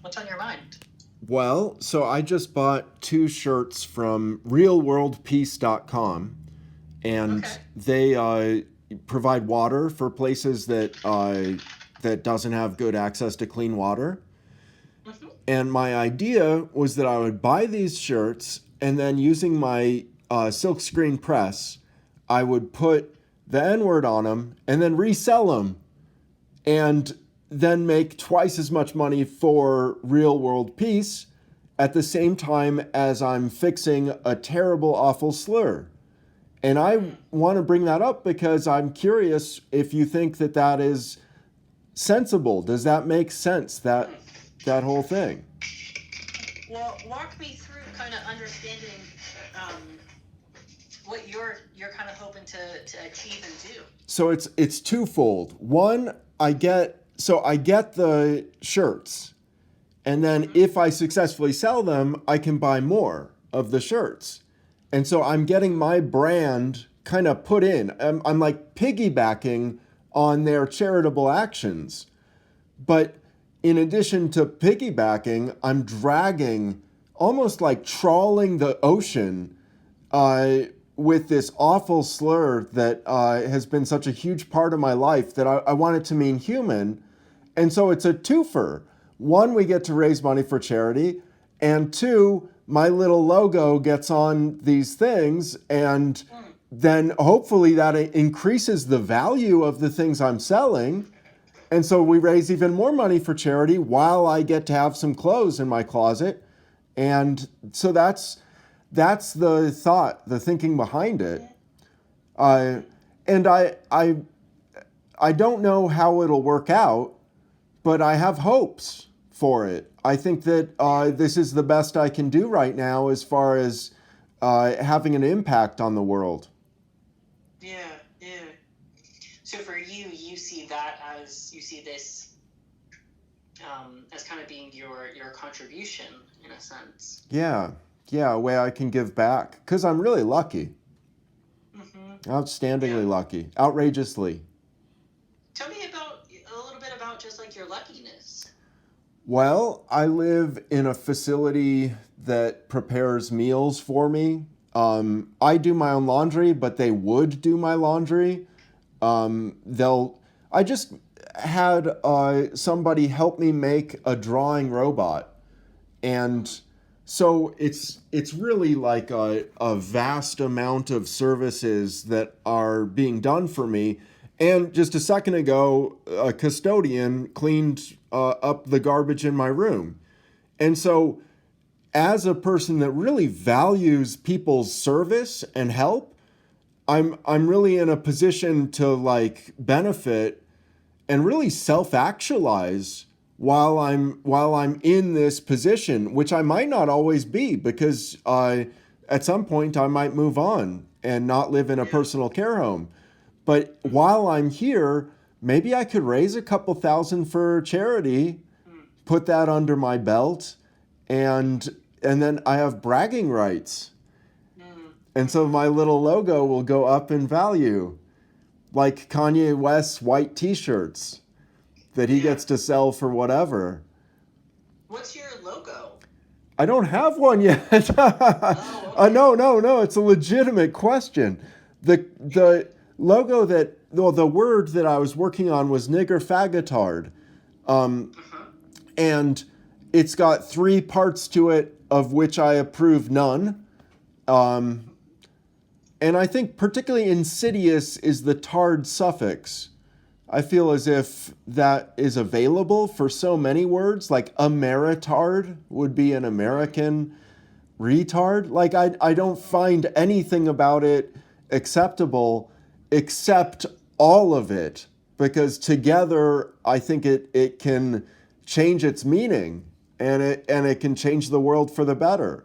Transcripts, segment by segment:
what's on your mind? Well, so I just bought two shirts from realworldpeace.com, Okay. and they provide water for places that doesn't have good access to clean water. Hmm. And my idea was that I would buy these shirts, and then using my silkscreen press, I would put the N word on them and then resell them, and then make twice as much money for real world peace at the same time as I'm fixing a terrible, awful slur. And I Mm. want to bring that up because I'm curious if you think that that is sensible. Does that make sense? That whole thing. Well, walk me through kind of understanding um, what you're kind of hoping to achieve and do. So it's twofold. One, I get the shirts, and then Hmm. if I successfully sell them, I can buy more of the shirts. And so I'm getting my brand kind of put in. I'm like piggybacking on their charitable actions. But in addition to piggybacking, I'm dragging, almost like trawling the ocean uh, with this awful slur that has been such a huge part of my life that I want it to mean human. And so it's a twofer. One, we get to raise money for charity. And two, my little logo gets on these things. And Mm. then hopefully that increases the value of the things I'm selling. And so we raise even more money for charity while I get to have some clothes in my closet. And so that's the thought, the thinking behind it. Uh, and I don't know how it'll work out, but I have hopes for it. I think that this is the best I can do right now as far as having an impact on the world. Yeah, yeah. So for you, you see this as kind of being your contribution in a sense. Yeah, yeah, a way I can give back because I'm really lucky, Hmm. outstandingly Yeah. lucky, outrageously. Tell me about a little bit about just like your luckiness. Well, I live in a facility that prepares meals for me. I do my own laundry, but they would do my laundry. They'll. I just had somebody help me make a drawing robot, and so it's really like a vast amount of services that are being done for me. And just a second ago, a custodian cleaned up the garbage in my room. And so, as a person that really values people's service and help, I'm really in a position to like benefit and really self-actualize while I'm in this position, which I might not always be because at some point I might move on and not live in a Yeah. personal care home. But Hmm. while I'm here, maybe I could raise a couple thousand for charity, Mm. put that under my belt, and and then I have bragging rights. Mm. And so Hmm. my little logo will go up in value, like Kanye West's white t-shirts that he Yeah. gets to sell for whatever. What's your logo? I don't have one yet. Oh, okay. No. It's a legitimate question. Yeah. The logo that, well, the word that I was working on was nigger fagotard, Uh-huh. and it's got three parts to it, of which I approve none. Um, and I think particularly insidious is the tard suffix. I feel as if that is available for so many words, like Ameritard would be an Mm. American retard. Like, I don't find anything about it acceptable Yeah. except all of it, because together I think it can change its meaning, and it can change the world for the better.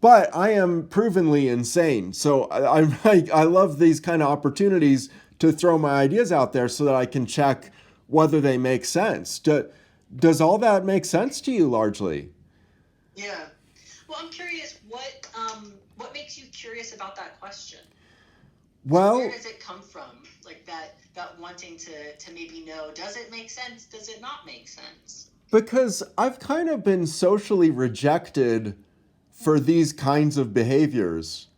But I am provenly insane. So I love these kind of opportunities to throw my ideas out there so that I can check whether they make sense. Does all that make sense to you largely? Yeah. Well, I'm curious what makes you curious about that question? So where Well, does it come from? Like that wanting to maybe know, does it make sense? Does it not make sense? Because I've kind of been socially rejected for these kinds of behaviors.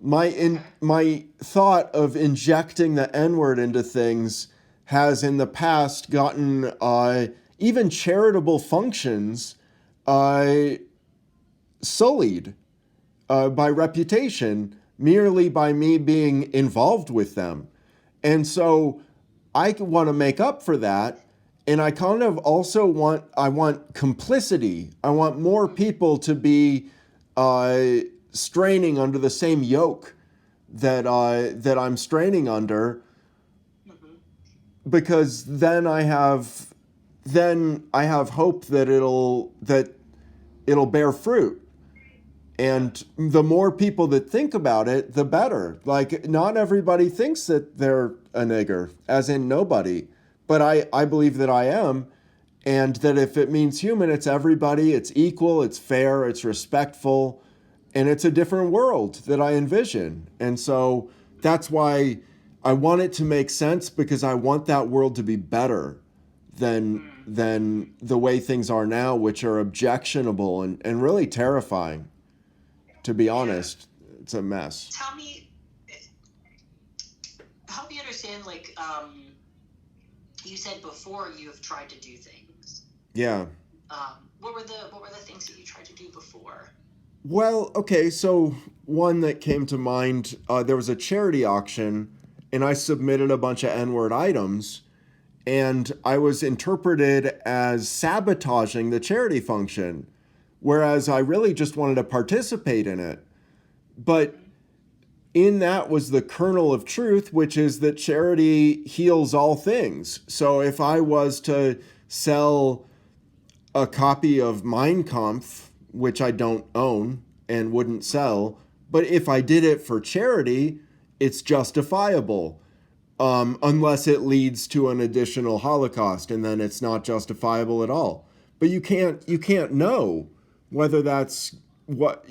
Okay. My thought of injecting the N word into things has in the past gotten even charitable functions uh, sullied by reputation merely by me being involved with them. And so I want to make up for that. And I kind of also I want complicity. I want more people to be uh, straining under the same yoke that I'm straining under, Mm-hmm. because then I have hope that it'll bear fruit. Yeah. And the more people that think about it, the better. Like, not everybody thinks that they're a nigger, as in nobody. But I believe that I am. And that if it means human, it's everybody, it's equal, it's fair, it's respectful, and it's a different world that I envision. And so that's why I want it to make sense, because I want that world to be better Mm. than the way things are now, which are objectionable and really terrifying. To be Yeah. honest, it's a mess. Tell me, help me understand. Like, you said before you have tried to do things. Yeah. What were the things that you tried to do before? Well, okay, so one that came to mind, there was a charity auction, and I submitted a bunch of N-word items, and I was interpreted as sabotaging the charity function, whereas I really just wanted to participate in it. But Mm-hmm. in that was the kernel of truth, which is that charity heals all things. So if I was to sell a copy of Mein Kampf, which I don't own and wouldn't sell, but if I did it for charity, it's justifiable. Unless it leads to an additional Holocaust, and then it's not justifiable at all. But you can't know whether that's what,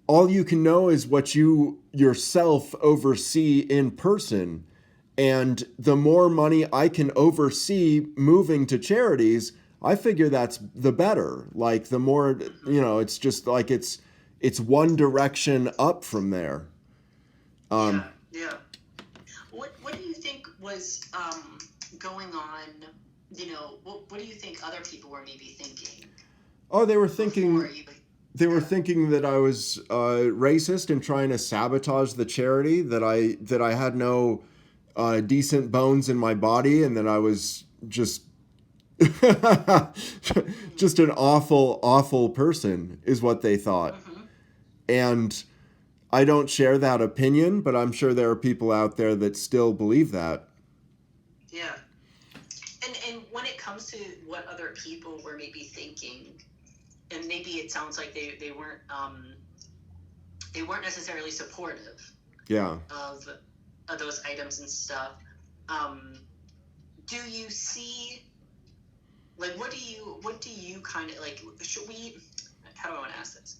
all you can know is what you yourself oversee in person. And the more money I can oversee moving to charities, I figure that's the better. Like, the more, Mm-hmm. it's just like it's one direction up from there. Yeah. Um, Yeah. What do you think was going on? What do you think other people were maybe thinking oh, before you? they were Yeah. thinking that I was racist and trying to sabotage the charity, that I had no decent bones in my body, and that I was just Mm-hmm. just an awful person, is what they thought. Mm-hmm. And I don't share that opinion, but I'm sure there are people out there that still believe that. Yeah. And when it comes to what other people were maybe thinking, and maybe it sounds like they weren't necessarily supportive Yeah. of those items and stuff. Um, do you see, like, what do you kind of like? Should we? How do I want to ask this?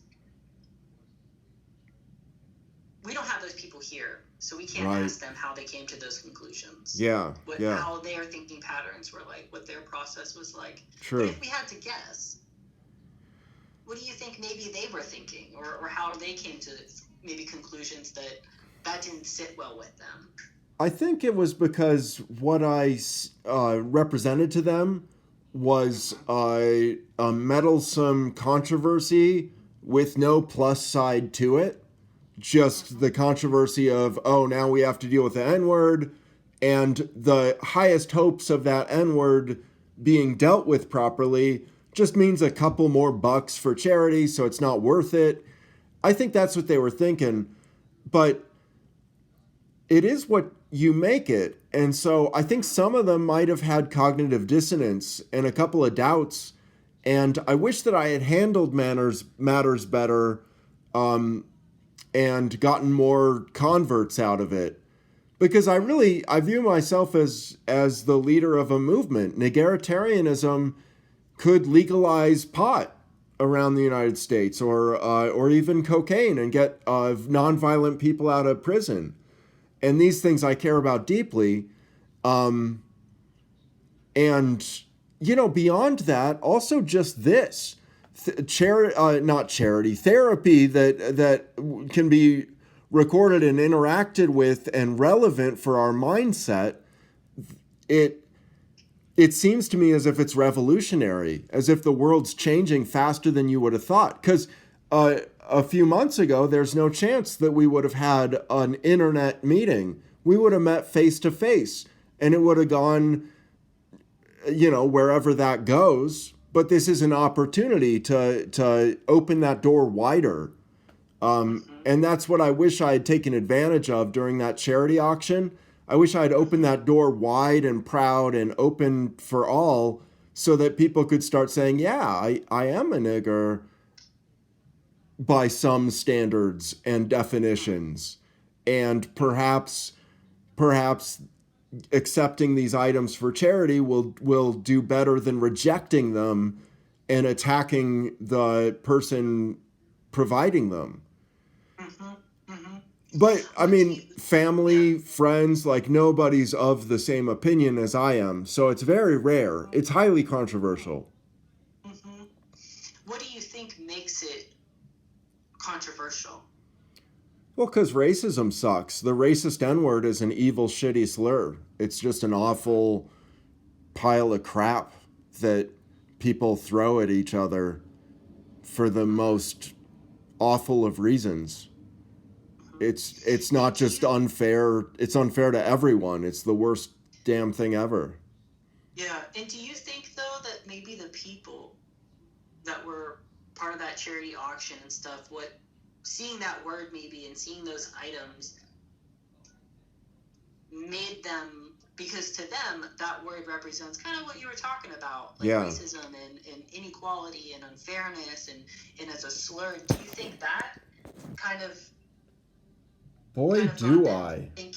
We don't have those people here, so we can't Right. ask them how they came to those conclusions, Yeah. Yeah. how their thinking patterns were like, what their process was like. But True. if we had to guess, what do you think maybe they were thinking, or how they came to maybe conclusions that didn't sit well with them? I think it was because what I represented to them was Mm-hmm. a meddlesome controversy with no plus side to it. Just Mm-hmm. the controversy of, oh, now we have to deal with the N word, and the highest hopes of that N word being dealt with properly just means a couple more bucks for charity, so it's not worth it. I think that's what they were thinking. But it is what you make it. And so I think Mm-hmm. some of them might have had cognitive dissonance and a couple of doubts. And I wish that I had handled matters better, um, and gotten more converts out of it. Because I view myself as the leader of a movement. Negalitarianism could legalize pot around the United States, or even cocaine, and get nonviolent people out of prison. And these things I care about deeply. And beyond that, also just this not charity, therapy that can be recorded and interacted with and relevant for our mindset. It seems to me as if it's revolutionary, as if the world's changing faster than you would have thought. Because a few months ago, there's no chance that we would have had an internet meeting. We would have met face to face, and it would have gone, wherever that goes. But this is an opportunity to open that door wider. And that's what I wish I had taken advantage of during that charity auction. I wish I had opened that door wide and proud and open for all, so that people could start saying, yeah, I am a nigger by some standards and definitions. And perhaps accepting these items for charity will do better than rejecting them and attacking the person providing them. But I mean, family, friends, like nobody's of the same opinion as I am. So it's very rare. It's highly controversial. What do you think makes it controversial? Well, because racism sucks. The racist N-word is an evil, shitty slur. It's just an awful pile of crap that people throw at each other for the most awful of reasons. It's not just unfair. It's unfair to everyone. It's the worst damn thing ever. Yeah. And do you think, though, that maybe the people that were part of that charity auction and stuff, seeing that word maybe and seeing those items made them, because to them that word represents kind of what you were talking about, like racism and inequality and unfairness and as a slur. Do you think that kind of Boy, do I. Thinking